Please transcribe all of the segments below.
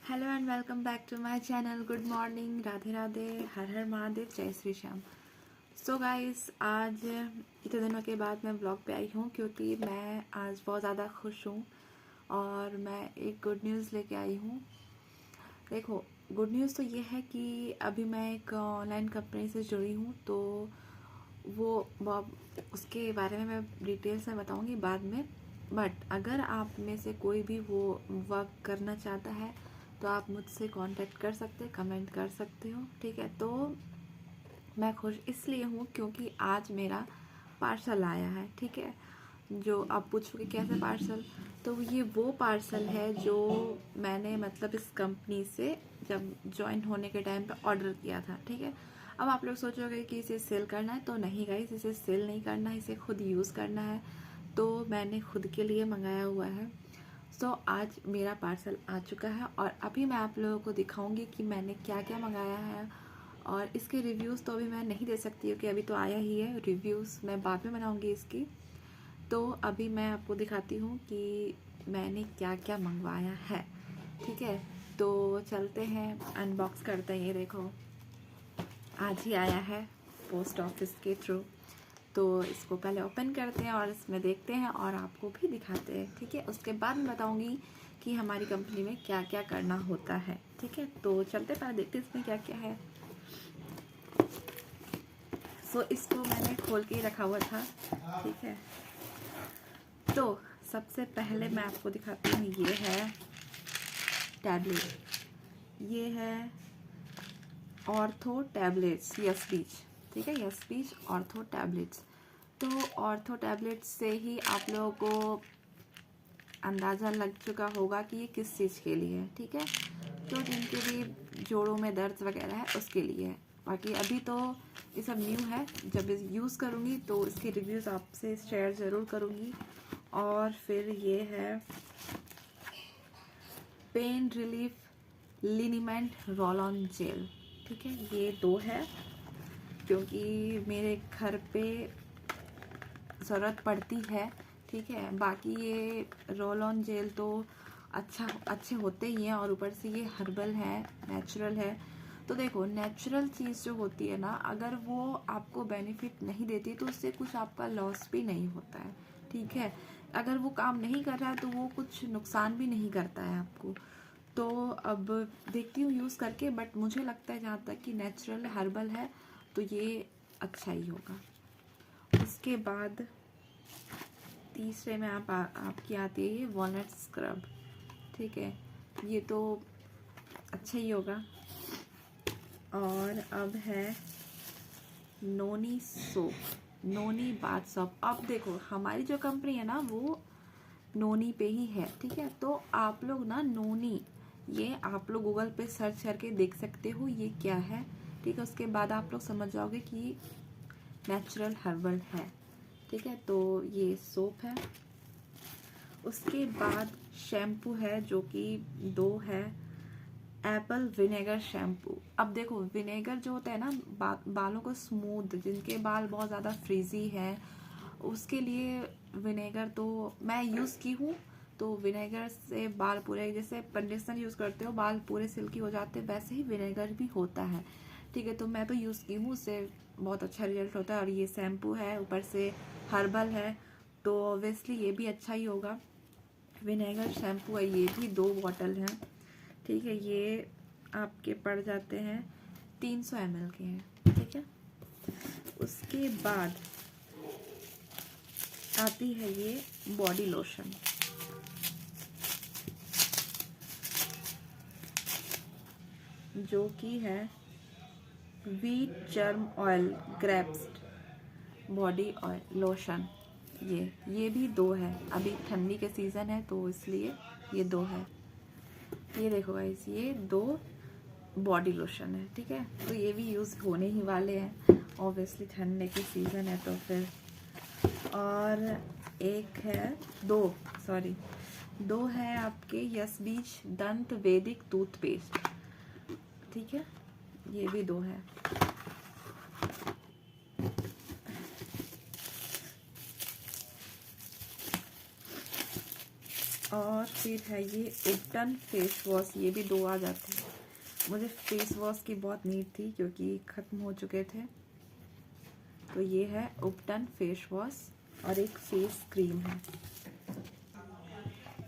Hello and welcome back to my channel. Good morning, Radhe Radhe, Har Har Mahadev, जय Shri Shyam. So guys, आज इतने दिनों के बाद मैं ब्लॉग पे आई हूँ क्योंकि मैं आज बहुत ज़्यादा खुश हूँ और मैं एक गुड न्यूज़ लेके आई हूँ। देखो, गुड न्यूज़ तो ये है कि अभी मैं एक ऑनलाइन कंपनी से जुड़ी हूँ, तो वो उसके बारे में मैं डिटेल्स में बताऊँगी बाद में। बट अगर आप में से कोई भी वो वर्क करना चाहता है तो आप मुझसे कांटेक्ट कर सकते हैं, कमेंट कर सकते हो, ठीक है। तो मैं खुश इसलिए हूँ क्योंकि आज मेरा पार्सल आया है, ठीक है। जो आप पूछोगे कैसे पार्सल, तो ये वो पार्सल है जो मैंने मतलब इस कंपनी से जब ज्वाइन होने के टाइम पे ऑर्डर किया था, ठीक है। अब आप लोग सोचोगे कि इसे सेल करना है, तो नहीं गाइस, इसे सेल नहीं करना है, इसे खुद यूज़ करना है। तो मैंने खुद के लिए मंगाया हुआ है। सो आज मेरा पार्सल आ चुका है और अभी मैं आप लोगों को दिखाऊंगी कि मैंने क्या क्या मंगाया है। और इसके रिव्यूज़ तो अभी मैं नहीं दे सकती क्योंकि अभी तो आया ही है। रिव्यूज़ मैं बाद में बनाऊंगी इसकी। तो अभी मैं आपको दिखाती हूँ कि मैंने क्या क्या मंगवाया है, ठीक है। तो चलते हैं, अनबॉक्स करते हैं। ये देखो, आज ही आया है पोस्ट ऑफिस के थ्रू। तो इसको पहले ओपन करते हैं और इसमें देखते हैं और आपको भी दिखाते हैं, ठीक है। उसके बाद मैं बताऊंगी कि हमारी कंपनी में क्या क्या करना होता है, ठीक है। तो चलते पहले देखते हैं इसमें क्या क्या है। सो इसको मैंने खोल के ही रखा हुआ था, ठीक है। तो सबसे पहले मैं आपको दिखाती हूँ, ये है टैबलेट, ये है ऑर्थो टैबलेट्स, यस बीच, ठीक है, यस बीच ऑर्थो टैबलेट्स। तो ऑर्थो टैबलेट्स से ही आप लोगों को अंदाज़ा लग चुका होगा कि ये किस चीज़ के लिए है, ठीक है। तो जिनके भी जोड़ों में दर्द वगैरह है उसके लिए है। बाकी अभी तो ये सब न्यू है, जब यूज़ करूँगी तो इसके रिव्यूज़ आपसे शेयर ज़रूर करूँगी। और फिर ये है pain relief liniment roll on gel, ठीक है। ये दो है क्योंकि मेरे घर पे ज़रूरत पड़ती है, ठीक है। बाकी ये रोल ऑन जेल तो अच्छे होते ही हैं और ऊपर से ये हर्बल है, नेचुरल है। तो देखो, नेचुरल चीज़ जो होती है ना, अगर वो आपको बेनिफिट नहीं देती तो उससे कुछ आपका लॉस भी नहीं होता है, ठीक है। अगर वो काम नहीं कर रहा है तो वो कुछ नुकसान भी नहीं करता है आपको। तो अब देखती हूँ यूज़ करके, बट मुझे लगता है जहाँ तक कि नेचुरल हर्बल है तो ये अच्छा ही होगा। उसके बाद तीसरे में आपकी आती है ये वॉलनट स्क्रब, ठीक है। ये तो अच्छा ही होगा। और अब है नोनी सोप, नोनी बाथ सोप। अब देखो, हमारी जो कंपनी है ना वो नोनी पे ही है, ठीक है। तो आप लोग ना नोनी, ये आप लोग गूगल पे सर्च करके देख सकते हो ये क्या है, ठीक है। उसके बाद आप लोग समझ जाओगे कि नेचुरल हर्बल है, ठीक है। तो ये सोप है। उसके बाद शैम्पू है जो कि दो है, एप्पल विनेगर शैम्पू। अब देखो, विनेगर जो होता है ना, बालों को स्मूथ, जिनके बाल बहुत ज़्यादा फ्रीजी है उसके लिए विनेगर तो मैं यूज़ की हूँ। तो विनेगर से बाल पूरे, जैसे कंडीशनर यूज़ करते हो बाल पूरे सिल्की हो जाते हैं, वैसे ही विनेगर भी होता है, ठीक है। तो मैं तो यूज़ की हूँ, उससे बहुत अच्छा रिजल्ट होता है। और ये शैम्पू है, ऊपर से हर्बल है, तो ऑब्वियसली ये भी अच्छा ही होगा। विनेगर शैम्पू है, ये भी 2 बॉटल हैं, ठीक है। ये आपके पड़ जाते हैं 300 ml के हैं, ठीक है। उसके बाद आती है ये बॉडी लोशन, जो कि है व्हीट चर्म oil grapes body oil lotion. ये भी 2 है, अभी ठंडी के सीज़न है तो इसलिए ये 2 है। ये देखो गाइस, ये 2 बॉडी लोशन है, ठीक है। तो ये भी यूज़ होने ही वाले हैं, ऑब्वियसली ठंडे की सीज़न है तो फिर। और एक है दो है आपके यस बीच दंत वैदिक टूथपेस्ट, ठीक है। ये भी 2 है। और फिर है ये उपटन फेस वॉश, ये भी 2 आ जाते हैं। मुझे फेस वॉश की बहुत नीड थी क्योंकि ख़त्म हो चुके थे। तो ये है उपटन फेस वॉश और एक फेस क्रीम है।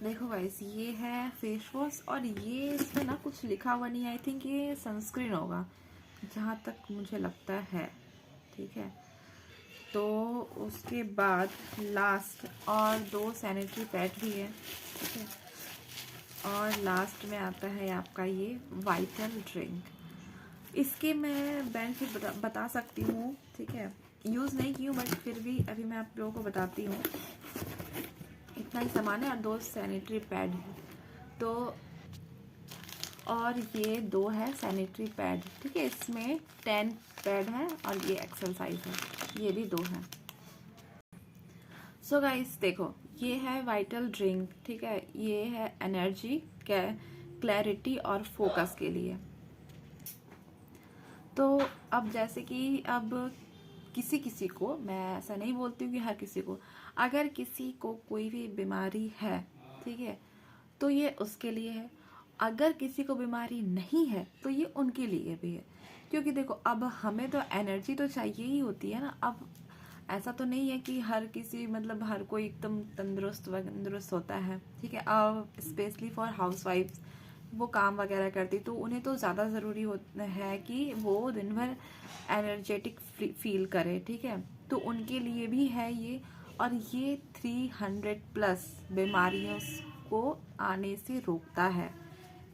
देखो गाइस, ये है फेस वॉश और ये इसमें ना कुछ लिखा हुआ नहीं है। आई थिंक ये सनस्क्रीन होगा जहाँ तक मुझे लगता है। ठीक है, तो उसके बाद लास्ट और 2 सैनिटरी पैड भी है। ठीक है, और लास्ट में आता है आपका ये वाइटल ड्रिंक। इसके मैं बेनिफिट बता सकती हूँ। ठीक है, यूज़ नहीं की हूँ बट फिर भी अभी मैं आप लोगों को बताती हूँ। इतना ही सामान है और 2 सैनिटरी पैड है। तो और ये 2 है सैनिटरी पैड। ठीक है, इसमें 10 पैड है और ये एक्सेल साइज है, ये भी 2 है। सो गाइस देखो, ये है वाइटल ड्रिंक। ठीक है, ये है एनर्जी, क्लैरिटी और फोकस के लिए। तो अब जैसे कि अब किसी को, मैं ऐसा नहीं बोलती हूँ कि हर किसी को, अगर किसी को कोई भी बीमारी है, ठीक है, तो ये उसके लिए है। अगर किसी को बीमारी नहीं है तो ये उनके लिए भी है। क्योंकि देखो, अब हमें तो एनर्जी तो चाहिए ही होती है ना। अब ऐसा तो नहीं है कि हर किसी, मतलब हर कोई एकदम तंदुरुस्त होता है। ठीक है, अब स्पेशली फॉर हाउस वाइफ्स, वो काम वगैरह करती, तो उन्हें तो ज़्यादा ज़रूरी है कि वो दिन भर एनर्जेटिक फील करे। ठीक है, तो उनके लिए भी है ये। और ये 300+ बीमारियों को आने से रोकता है।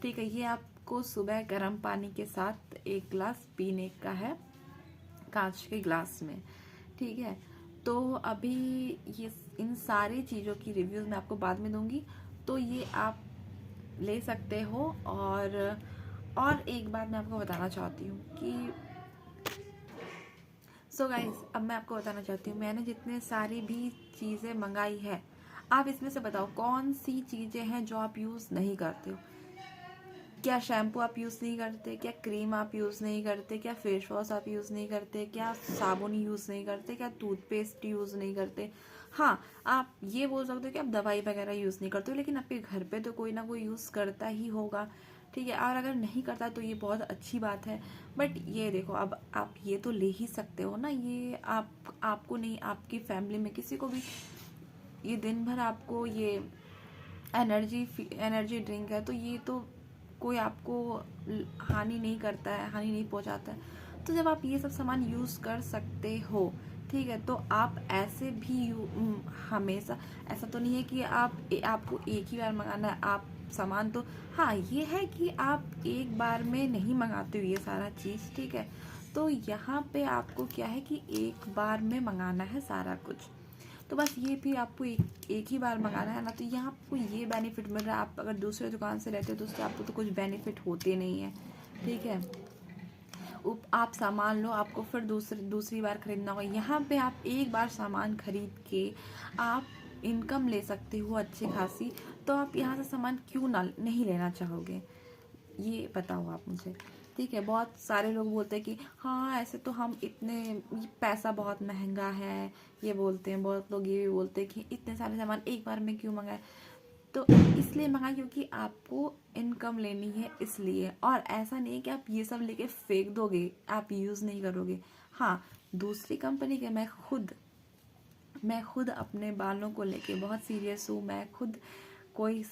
ठीक है, ये आपको सुबह गर्म पानी के साथ 1 गिलास पीने का है, कांच के गिलास में। ठीक है, तो अभी ये इन सारी चीज़ों की रिव्यूज़ मैं आपको बाद में दूंगी, तो ये आप ले सकते हो। और एक बात मैं आपको बताना चाहती हूँ कि सो गाइस, अब मैं आपको बताना चाहती हूँ, मैंने जितने सारी भी चीज़ें मंगाई है, आप इसमें से बताओ कौन सी चीज़ें हैं जो आप यूज़ नहीं करते हो। क्या शैम्पू आप यूज़ नहीं करते, क्या क्रीम आप यूज़ नहीं करते, क्या फेस वॉश आप यूज़ नहीं करते, क्या साबुन यूज़ नहीं करते, क्या टूथपेस्ट यूज़ नहीं करते। हाँ, आप ये बोल सकते हो कि आप दवाई वगैरह यूज़ नहीं करते हो, लेकिन आपके घर पे तो कोई ना कोई यूज़ करता ही होगा। ठीक है, और अगर नहीं करता तो ये बहुत अच्छी बात है। बट ये देखो, अब आप ये तो ले ही सकते हो ना, ये आपको नहीं, आपकी फैमिली में किसी को भी ये दिन भर आपको ये एनर्जी ड्रिंक है, तो ये तो कोई आपको हानि नहीं करता है, हानि नहीं पहुंचाता है। तो जब आप ये सब सामान यूज़ कर सकते हो, ठीक है, तो आप ऐसे भी हमेशा, ऐसा तो नहीं है कि आपको एक ही बार मंगाना है। आप सामान तो, हाँ ये है कि आप एक बार में नहीं मंगाते हो ये सारा चीज़। ठीक है, तो यहाँ पे आपको क्या है कि एक बार में मंगाना है सारा कुछ। तो बस ये भी आपको एक ही बार मंगाना है ना, तो यहाँ आपको ये बेनिफिट मिल रहा है। आप अगर दूसरे दुकान से लेते हो तो उससे आपको तो कुछ बेनिफिट होते नहीं है। ठीक है, आप सामान लो, आपको फिर दूसरी बार खरीदना होगा। यहाँ पे आप एक बार सामान खरीद के आप इनकम ले सकते हो अच्छी खासी। तो आप यहाँ से सामान क्यों ना नहीं लेना चाहोगे, ये बताओ आप मुझे। ठीक है, बहुत सारे लोग बोलते हैं कि हाँ ऐसे तो हम इतने, पैसा बहुत महंगा है, ये बोलते हैं। बहुत लोग ये भी बोलते हैं कि इतने सारे सामान एक बार में क्यों मंगाए। तो इसलिए मंगाए क्योंकि आपको इनकम लेनी है इसलिए। और ऐसा नहीं है कि आप ये सब लेके फेंक दोगे, आप यूज़ नहीं करोगे। हाँ, दूसरी कंपनी के मैं खुद अपने बालों को लेके बहुत सीरियस हूँ। मैं खुद कोई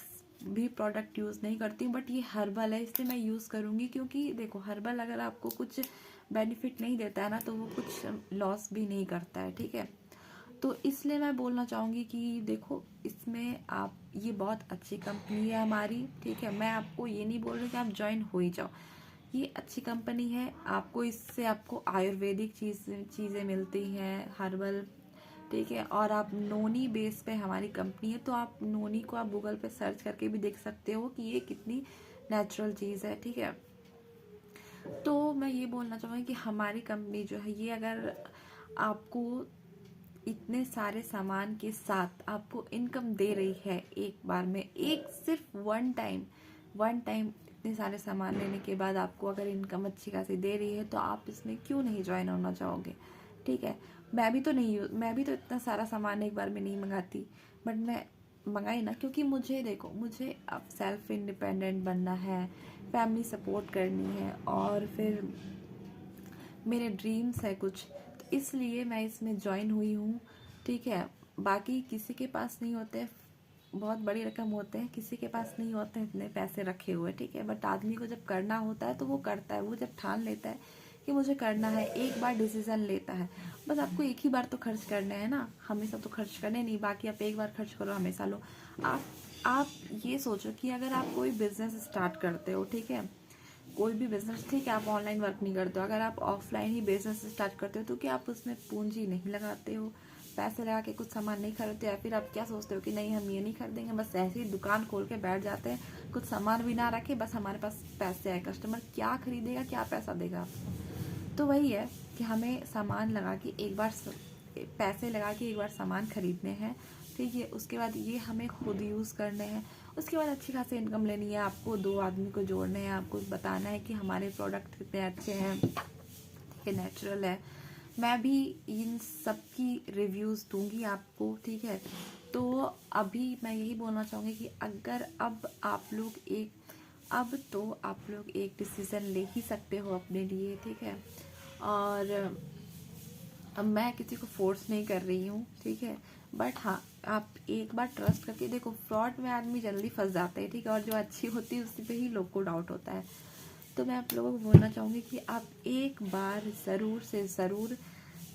भी प्रोडक्ट यूज़ नहीं करती हूँ, बट ये हर्बल है इसलिए मैं यूज़ करूँगी। क्योंकि देखो, हर्बल अगर आपको कुछ बेनिफिट नहीं देता है ना, तो वो कुछ लॉस भी नहीं करता है। ठीक है, तो इसलिए मैं बोलना चाहूँगी कि देखो, इसमें आप, ये बहुत अच्छी कंपनी है हमारी। ठीक है, मैं आपको ये नहीं बोल रही कि आप ज्वाइन हो ही जाओ, ये अच्छी कंपनी है। आपको इससे आपको आयुर्वेदिक चीज़ें मिलती हैं, हर्बल। ठीक है, और आप नोनी बेस पे हमारी कंपनी है, तो आप नोनी को आप गूगल पे सर्च करके भी देख सकते हो कि ये कितनी नेचुरल चीज़ है। ठीक है, तो मैं ये बोलना चाहूँगी कि हमारी कंपनी जो है ये, अगर आपको इतने सारे सामान के साथ आपको इनकम दे रही है एक बार में, एक सिर्फ वन टाइम इतने सारे सामान लेने के बाद आपको अगर इनकम अच्छी खासी दे रही है, तो आप इसमें क्यों नहीं ज्वाइन होना चाहोगे। ठीक है, मैं भी तो इतना सारा सामान एक बार में नहीं मंगाती, बट मैं मंगाई ना, क्योंकि मुझे देखो, मुझे अब सेल्फ इंडिपेंडेंट बनना है, फैमिली सपोर्ट करनी है, और फिर मेरे ड्रीम्स है कुछ, तो इसलिए मैं इसमें ज्वाइन हुई हूँ। ठीक है, बाकी किसी के पास नहीं होते, बहुत बड़ी रकम होते हैं, किसी के पास नहीं होते हैं इतने पैसे रखे हुए। ठीक है, बट आदमी को जब करना होता है तो वो करता है। वो जब ठान लेता है कि मुझे करना है, एक बार डिसीजन लेता है, बस आपको एक ही बार तो खर्च करने हैं ना, हमेशा तो खर्च करने नहीं। बाकी आप एक बार खर्च करो, हमेशा लो। आप ये सोचो कि अगर आप कोई बिजनेस स्टार्ट करते हो, ठीक है, कोई भी बिजनेस, ठीक है, आप ऑनलाइन वर्क नहीं करते हो, अगर आप ऑफलाइन ही बिजनेस स्टार्ट करते हो तो क्या आप उसमें पूंजी नहीं लगाते हो, पैसे लगा के कुछ सामान नहीं खरीदते, या फिर आप क्या सोचते हो कि नहीं हम ये नहीं खरीदेंगे, बस ऐसे ही दुकान खोल के बैठ जाते हैं, कुछ सामान भी ना रखे, बस हमारे पास पैसे आए, कस्टमर क्या खरीदेगा, क्या पैसा देगा आपको। तो वही है कि हमें सामान लगा के एक बार पैसे लगा के एक बार सामान खरीदने हैं, ठीक है, उसके बाद ये हमें खुद यूज़ करने हैं, उसके बाद अच्छी खासी इनकम लेनी है, आपको 2 आदमी को जोड़ने हैं, आपको बताना है कि हमारे प्रोडक्ट कितने अच्छे हैं, ठीक है, नेचुरल है। मैं भी इन सब की रिव्यूज़ दूंगी आपको, ठीक है। तो अभी मैं यही बोलना चाहूँगी कि अगर अब आप लोग एक डिसीज़न ले ही सकते हो अपने लिए, ठीक है। और अब मैं किसी को फोर्स नहीं कर रही हूँ, ठीक है, बट हाँ, आप एक बार ट्रस्ट करके देखो। फ्रॉड में आदमी जल्दी फंस जाते हैं, ठीक है, और जो अच्छी होती है उसी पे ही लोग को डाउट होता है। तो मैं आप लोगों को बोलना चाहूँगी कि आप एक बार ज़रूर से ज़रूर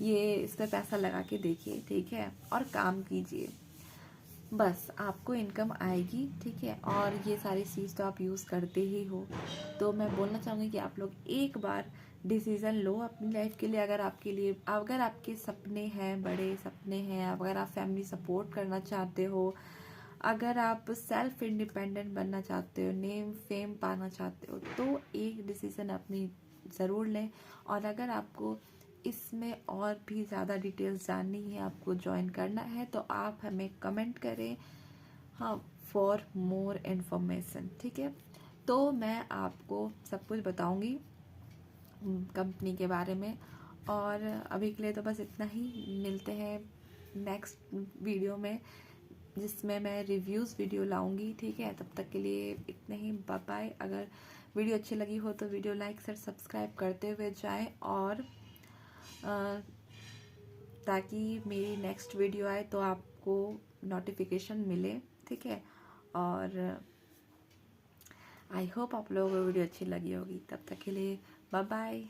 ये इस पर पैसा लगा के देखिए, ठीक है, और काम कीजिए, बस आपको इनकम आएगी, ठीक है। और ये सारी चीज़ तो आप यूज़ करते ही हो। तो मैं बोलना चाहूँगी कि आप लोग एक बार डिसीज़न लो अपनी लाइफ के लिए। अगर आपके सपने हैं, बड़े सपने हैं, अगर आप फैमिली सपोर्ट करना चाहते हो, अगर आप सेल्फ इंडिपेंडेंट बनना चाहते हो, नेम फेम पाना चाहते हो, तो एक डिसीज़न अपनी ज़रूर लें। और अगर आपको इसमें और भी ज़्यादा डिटेल्स जाननी है, आपको ज्वाइन करना है, तो आप हमें कमेंट करें, हाँ, फॉर मोर इन्फॉर्मेशन, ठीक है। तो मैं आपको सब कुछ बताऊंगी कंपनी के बारे में। और अभी के लिए तो बस इतना ही, मिलते हैं नेक्स्ट वीडियो में, जिसमें मैं रिव्यूज़ वीडियो लाऊंगी, ठीक है। तब तक के लिए इतना ही, बाय बाय। अगर वीडियो अच्छी लगी हो तो वीडियो लाइक शेयर सब्सक्राइब करते हुए जाएं, और ताकि मेरी नेक्स्ट वीडियो आए तो आपको नोटिफिकेशन मिले, ठीक है। और आई होप आप लोगों को वीडियो अच्छी लगी होगी। तब तक के लिए बाय बाय।